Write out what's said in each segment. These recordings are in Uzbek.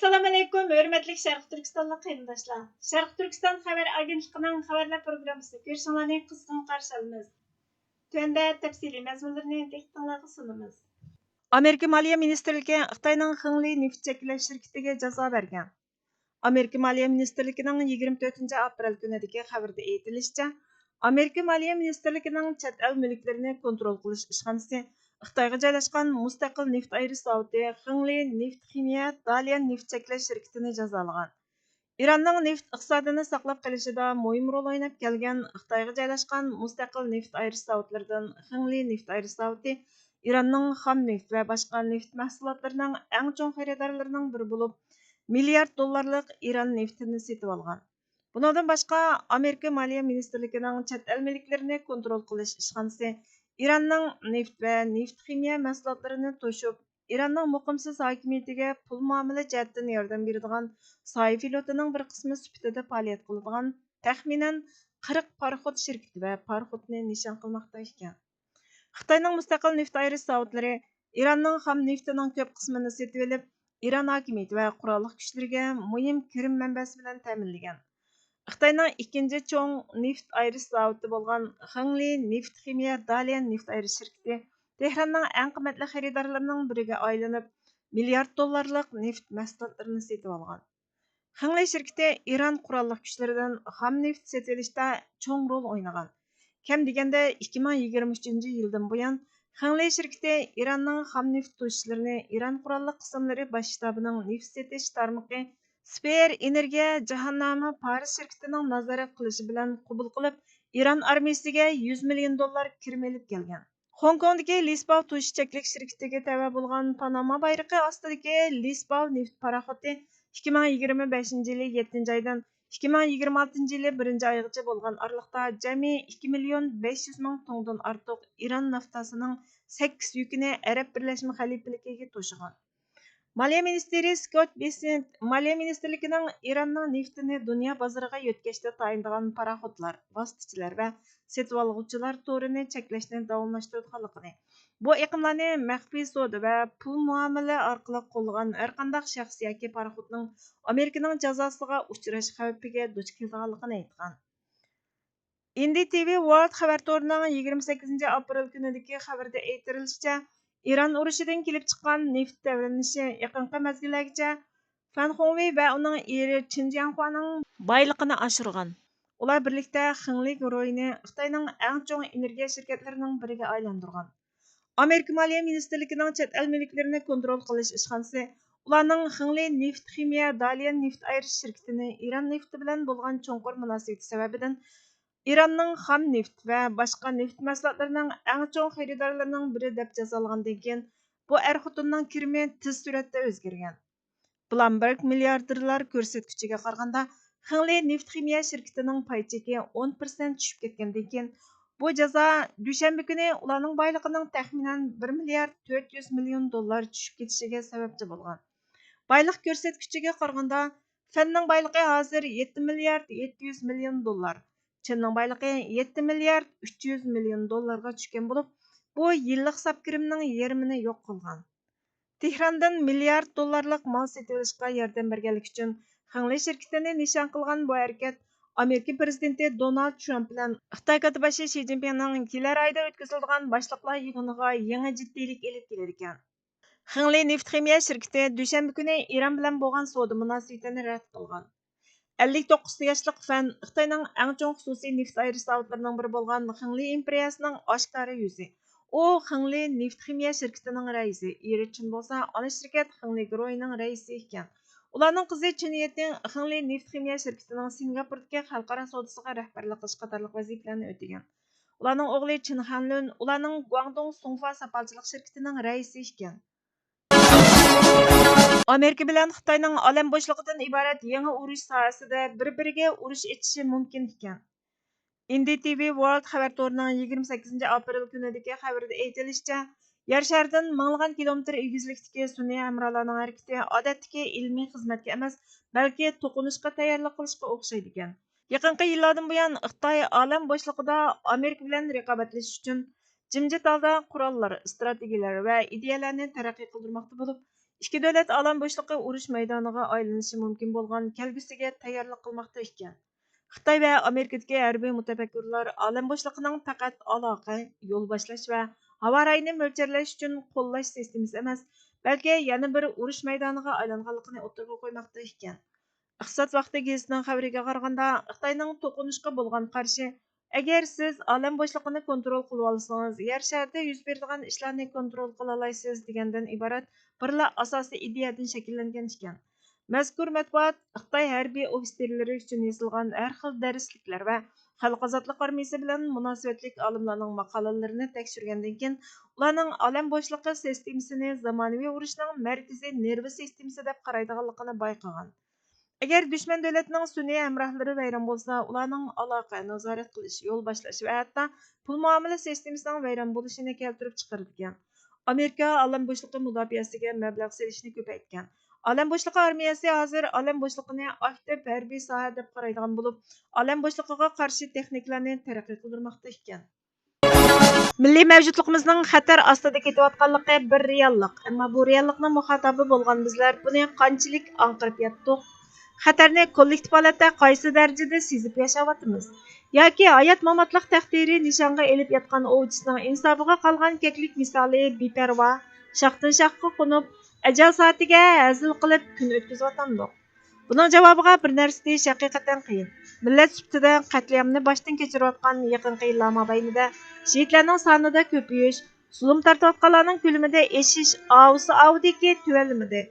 Assalamu alaykum, hörmətli Şərq Türkistanlıq qarindaşlar. Şərq Türkistan xəbər agentliğinin xəbərlər proqramısını görüşünüzü qızğın qarşı alırıq. Төәндә təfsili məzmunlarını diqqətinizə sunumuz. Amerika Maliya Ministerligi Xitayning Xingli neft çəkilish şirkətiga jazo bergan. Amerika Maliya Ministerligining 24 aprel kunidagi xabarda aytilishicha, Amerika Maliya Ministerligining chet el mulklarini kontrol qilish ishxonasi Xitoyga joylashgan mustaqil neft ayirish zavodi Xingli Neft Ximiya Dalian neft cheklash shirkatini jazolagan. İranning neft iqtisodini saqlab qolishida muhim rol o'ynab kelgan Xitoyga joylashgan mustaqil neft ayirish zavodlaridan Xingli neft ayirish zavodi İranning xam neft va boshqa neft mahsulotlarining eng chong xaridorlarining biri bo'lib, milliard dollarlik İran neftini setib olgan. Bundan boshqa Amerika Maliya Ministerligining chet el mulklarini kontrol qilish ishxonasi İranning neft va neft ximiya mahsulotlarini to'shib, İranning muqimsiz hokimiyatiga pul muomala jihatdan yordam beradigan soy flotining bir qismi sifatida faoliyat qiladigan taxminan 40 paraxod shirkati va paraxodni nishon qilmoqda ekan. Xitoyning mustaqil neft ayirish zavodlari İranning xam neftining ko'p qismini setib olib, İran hokimiyati va qurolli kuchlariga muhim kirim manbasi bilan ta'minlagan. Xitoyning ikkinchi cho'ng neft ayirish zavodi bo'lgan Xingli Neft Ximiya Dalian neft ayirish shirkati Tehronning eng qimmatli xaridorlarining biriga aylanib, milliard dollarlik neft mahsulotlarini setib olgan. Xingli shirkati İran qurolli kuchlaridan xam neft setib olishda cho'ng rol o'ynagan. Kam deganda 2023-yildan buyon Xingli shirkati İranning xam neft to'shishlarini İran qurolli qismlari bosh shtabining neft setish tarmog'i Sphere Energiya Jahannami Paris şirketining nazorat qilishi bilan qabul qilib, İran armiyasiga 100 million dollar kirim elib kelgan. Hong Kongdagi Lisbao to'sh cheklik shirkatiga tava bo'lgan Panama bayrog'i ostidagi Lisbao neft paraxoti 2025-yili 7-oydan 2026-yili 1-oygacha bo'lgan aralıqda jami 2 million 500 ming tongdan ortiq İran naftasining 8 yukini Arab Birlashma Xalifaligiga to'shigan. Maliya ministri Scott Bessent Maliya ministerligining İranning neftini dunyo bozoriga yetkazishda tayinlagan paraxodlar, vositachilar va setib oluvchilar to'rini cheklashni davomlashtirganligini, bu iqimlarni maxfiy savdo va pul muomala orqali qo'llagan har qanday shaxs yoki paraxodning Amerikaning jazosiga uchrash xavfiga duch kelganligini aytgan. NDTV World xabar to'rining 28 aprel kunidagi xabarda aytilishicha, İran urushidan kelib chiqqan neft tayyorlanishi yaqinqi mezgillargacha Fan Hongwei va uning eri Chin Jianghuaning boyligini oshirgan. Ular birlikda Xingli guruhini Xitoyning eng chong energiya shirkatlarining biriga aylantirgan. Amerika Maliya Ministerligining chet el mulklarini kontrol qilish ishxonasi ularning Xingli Neft Ximiya Dalian neft ayirish shirkatini İran nefti bilan bo'lgan cho'nqur munosabati sababidan İranning xam neft va boshqa neft mahsulotlarining eng chong xaridorlarining biri deb jazolagandan keyin bu er-xotinning kirimi tez suratda o'zgargan. Bloomberg milliarderlar ko'rsatkichiga qaraganda Xingli Neft Ximiya shirkatining pay cheki 10% tushib ketgandan keyin bu jazo dushanba kuni ularning boyligining taxminan 1 milliard 400 million dollar tushib ketishiga sababchi bo'lgan. Boylik ko'rsatkichiga qaraganda Fanning boyligi hozir 7 milliard 700 million dollar. Çinning boyligi 7 milliard 300 million dollarga tushgan bo'lib, bu yillik hisob kirimning yarmini yo'q qilgan. Tehrondan milliard dollarlik mal setib olishga yordam berganlik uchun Xingli shirkatini nishon qilgan bu harakat Amerika prezidenti Donald Trump bilan Xitoy katibashi Shi Jinpingning kelar oyda o'tkaziladigan boshliqlar yig'iniga yangi jiddiylik elib kelar ekan. Xingli neft ximiya shirkati dushanba kuni İran bilan bo'lgan savdo munosabatini rad qilgan. 59 yoshlik Fan Xitoyning eng chong xususiy neft ayirish zavodlarining biri bo'lgan Xingli imperiyasining oshkora yuzi. U Xingli neft ximiya shirkatining raisi, eri Chin bo'lsa, ona shirkat Xingli guruhining raisi ekan. Ularning qizi Chiniyatning Xingli neft ximiya shirkatining Singapurdagi xalqaro savdosiga rahbarlik qilish qatorliq vazifalarni o'tagan. Ularning o'g'li Chin Hanlun ularning Guangdong Songfa sapalchilik shirkatining raisi ekan. Amerika bilan Xitoyning olam bo'shlig'idan iborat yangi urush sohasida bir-biriga urush etishi mumkin ekan. NDTV World xabar to'rining 28 aprel kunidagi xabarda aytilishicha, yer sharidan minglagan kilometr egizlikdagi sun'iy hamrohlarning harakati odatdagi ilmiy xizmatga emas, balki to'qinishga tayyorlik qilishga o'xshaydi ekan. Yaqinqi yillardan buyon Xitoy olam bo'shlig'ida Amerika bilan raqobatlashish uchun jimjit holda qurollar, strategiyalar va ideyalarni taraqqiy qildirmoqda bo'lib, ikki davlat alam bo'shliqi urush maydoniga aylanishi mumkin bo'lgan kelgusiga tayyorlik qilmoqda ekan. Xitoy va Amerikadagi harbiy mutafakkirlar alam bo'shliqining faqat aloqa, yo'l boshlash va havo rayini mo'ljallash uchun qo'llash sistemasi emas, balki yana bir urush maydoniga aylanganligini o'tirg'a qo'ymoqda ekan. Iqtisod vaqti gezitining xabariga qaraganda, Xitoyning to'qinishga bo'lgan qarshi agar siz olam bo'shlig'ini kontrol qilib olsangiz, yer sharida yuz beradigan ishlarni kontrol qila olasiz degandan iborat birla asosiy ideyadan shakllangan ekan. Mazkur matbuot Xitoy harbiy ofitserlari uchun yozilgan har xil darsliklar va xalq ozodlik armiyasi bilan munosabatlik olimlarning maqolalarini tekshirgandan keyin ularning olam bo'shlig'i sistemasini zamonaviy urushning markaziy nervi sistemasi deb qaraydiganligini bayqagan. Agar dushman davlatining sun'iy hamrohlari vayron bo'lsa, ularning aloqa, nazorat qilish, yo'l boshlash va hatto pul muomala sistemasining vayron bo'lishini keltirib chiqargan. Amerika olam bo'shlig'i mudofaasiga mablag' selishni ko'paytgan. Olam bo'shlig'i armiyasi hozir olam bo'shlig'ini aktiv harbiy soha deb qaraydigan bo'lib, olam bo'shlig'iga qarshi texnikalarni taraqqiy qildirmoqda ekan. Milliy mavjudligimizning xatar ostida ketayotganligi bir reallik. Ammo bu reallikning muhotabi bo'lgan bizlar buni qanchalik anqirib yetdik? Xatarni kollektiv holatda qaysi darajada sezib yashayapmiz? Yoki hayot mamotliq taqdiri nishonga elib yotgan ovchisining insofiga qolgan keklik misoli beparvo, shoxdan shoxga qo'nib, ajal soatiga hazil qilib kun o'tkazyapmiz. Buning javobiga bir narsa deyish haqiqatan qiyin. Millat sifatida qatliamni boshdan kechirayotgan yaqinqi yillar mobaynida shehidlarning sonida ko'payish, zulm tortayotganlarning ko'lamida eshish, avdiki tuvalmidi.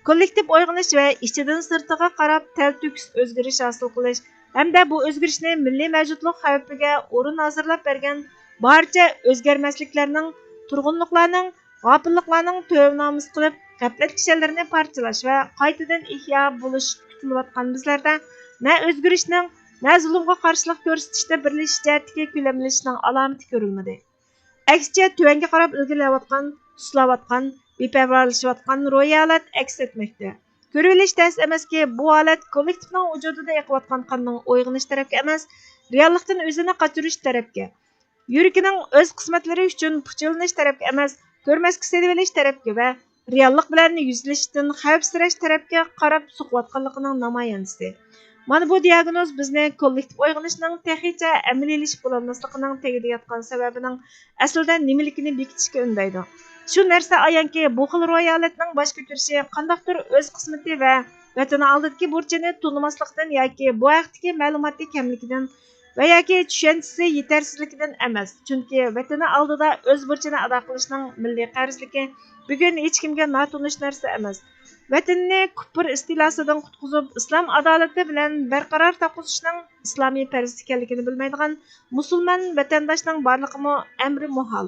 Kollektiv uyg'onish va ichidan sirtiga qarab taltux o'zgarish hosil qilish hamda bu o'zgarishni milliy mavjudlik xavfiga o'rin hozirlab bergan barcha o'zgarmasliklarning, turg'unliklarning, g'ofilliklarning to'ynamis qilib, g'aflat kishilarini parchalash va qaytadan ihyo bo'lish kutilayotgan bizlarda na o'zgarishning, na zulmga qarshilik ko'rsatishda birlashish jihatdagi ko'lamlashning alomati ko'rilmadi. Aksicha tuvanga qarab ilgarilayotgan, suslayotgan, beparvolashayotgan ro'yi holat aks etmoqda. Ko'rilish tas emaski, bu holat kollektivning vujudida yiqayotgan qonning uyg'onish tarafga emas, reallikdan o'zini qochirish tarafga, yuragining o'z qismatlari uchun puchilinish tarafga emas, ko'rmasga selivelish tarafga va reallik bilan yuzlashishdan xavfsirash tarafga qarab suqayotganligining namoyandasi. Mana bu diagnoz bizni kollektiv uyg'onishning texicha amaliylashish bo'lolmasligining tagida yotgan sababining aslida nimaligini bekitishga undaydi. Shu narsa ayonki, bu xil ro'y holatning bosh ko'tarishi qandaqdir o'z qismati va vatani oldidagi burchini tunimaslikdan yoki bu haqdagi ma'lumotning kamligidan va yoki tushunchasi yetarsizligidan emas. Chunki vatani oldida o'z burchini ado qilishning milliy qarzligi bugun hech kimga notunish narsa emas. Vatanni kufr istilosidan qutqizib, islom adolati bilan barqaror taqo'zishning islomiy farz ekanligini bilmaydigan musulmon vatandoshning borligimi amri muhol.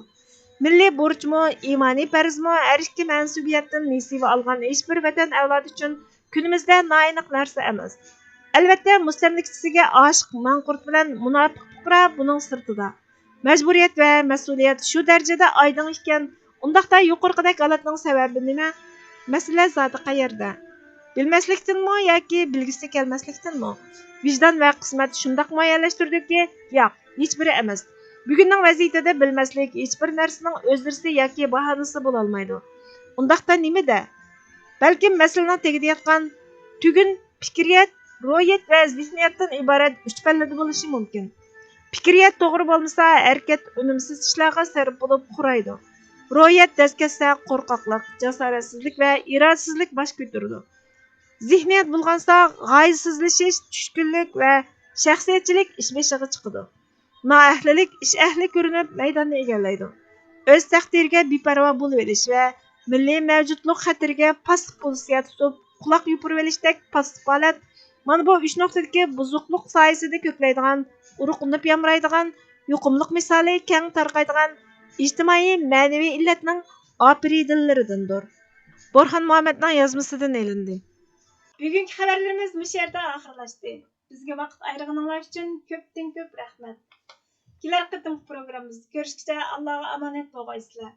Milliy burchmi, iymoniy farzmi, har ikki mansubiyatdan nasiba olgan hech bir vatan avlodi uchun kunimizda noaniq narsa emas. Albatta, mustamlikchisiga oshiq manqurt bilan munofiq fuqaro buning sirtida. Majburiyat va mas'uliyat shu darajada oydin ekan, undaqda yuqorqidagi holatning sababi nima? Masala zoti qayerda? Bilmaslikdanmi yoki bilgisi kelmaslikdanmi? Vijdon va qismat shundoq muayyanlashtirdiki, yo'q, hech biri emas. Bugunning vaziyatida bilmaslik hech bir narsaning o'zdirisi yoki bahonasi bo'la olmaydi. Undaqda nimada? Balki masalaning tagida yotgan tugun fikriyat, ro'yat va zihniyatdan iborat uch pallada bo'lishi mumkin. Fikriyat to'g'ri bo'lmasa, harakat unumsiz ishlarga sarf bo'lib quraydi. Ro'yat daskasa qo'rqoqlik, jasoratsizlik va irodasizlik bosh ko'taradi. Zihniyat bo'lgansa, g'oyasizlashish, tushkunlik va shaxsiyatchilik ish beshiga chiqadi. Noahlilik ish ahli ko'rinib maydonni egallaydi. O'z taqdiriga beparvo bo'lib olish va milliy mavjudlik xatiriga past pozitsiya tutib, quloq yupurib olishdek past holat, mana bu 3 nuqtadagi buzuqlik soyasida ko'playdigan, uruqinib yamraydigan, yuqumliq misoli keng tarqaydigan ijtimoiy ma'naviy illatning opiridillaridandir. Borxon Muhammadning yozmasidan elindi. Bugungi xabarlarimiz bu yerda oxirlashdi. Bizga vaqt ayirganinglar uchun ko'pdan ko'p rahmat. Kelar qatim programmamizda ko'rishguncha Allohga omonat bo'lg'aysizlar.